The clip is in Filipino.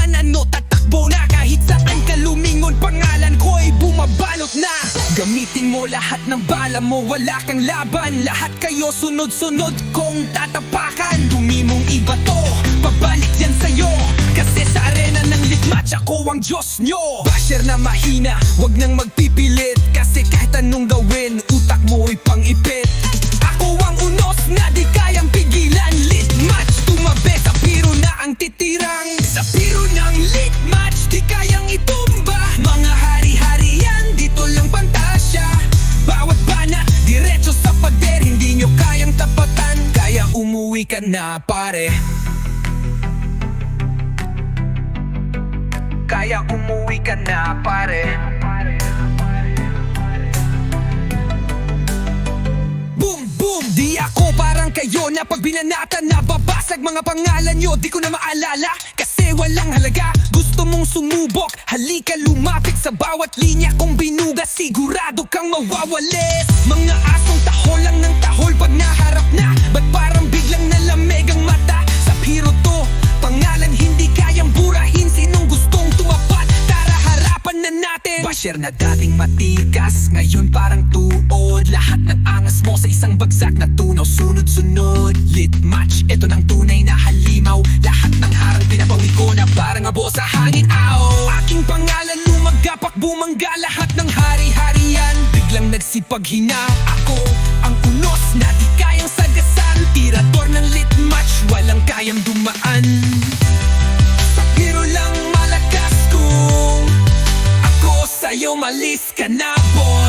man ano, tatakbo na. Kahit saan ka lumingon, pangalan ko'y bumabalot na. Gamitin mo lahat ng bala mo, wala kang laban. Lahat kayo sunod-sunod kong tatapakan. Dumimong iba to, pabalik yan sa'yo. Kasi sa arena ng litmatch, ako ang Diyos nyo. Basher na mahina, wag nang magpipilit. Kasi kahit anong gawin, utak mo'y pang-ipit. Ako ang unos na di kayang pigilan. Litmatch, tumabi sa piro na ang titirang. Sa piro ng litmatch, di kayang itumba. Mga hari-harian, dito lang pantasya. Bawat bana, diretso sa pader. Hindi nyo kayang tapatan, kaya umuwi ka na pare. Kaya umuwi ka na pare. Boom, boom! Di ako parang kayo na pag binanatan nababasag mga pangalan nyo, di ko na maalala. Kasi walang halaga, gusto mong sumubok. Halika lumapit sa bawat linya kong binuga. Sigurado kang mawawalis. Mga asong tahol lang ng tahol pag naharap na. Ba't parang biglang nalamig ang mata? Sa hero to, pangalan hindi kayang burahin. Sinong gustong tumapat? Tara harapan na natin. Basher na dating matikas, ngayon parang tuod. Lahat ng angas mo sa isang bagsak na tunaw. Sunod-sunod, litmatch, ito ng tunay na halimaw. Lahat ng harang pinabawi ko na parang abo sa hangin. Ao, aking pangalan lumagapak, bumangga lahat ng hari-harian. Biglang nagsipaghina, ako ang unos na di kayang sagasan. Tirador ng litmatch, walang kayang dumaan. Sa piro lang malakas kung ako sa'yo, malis ka na boy.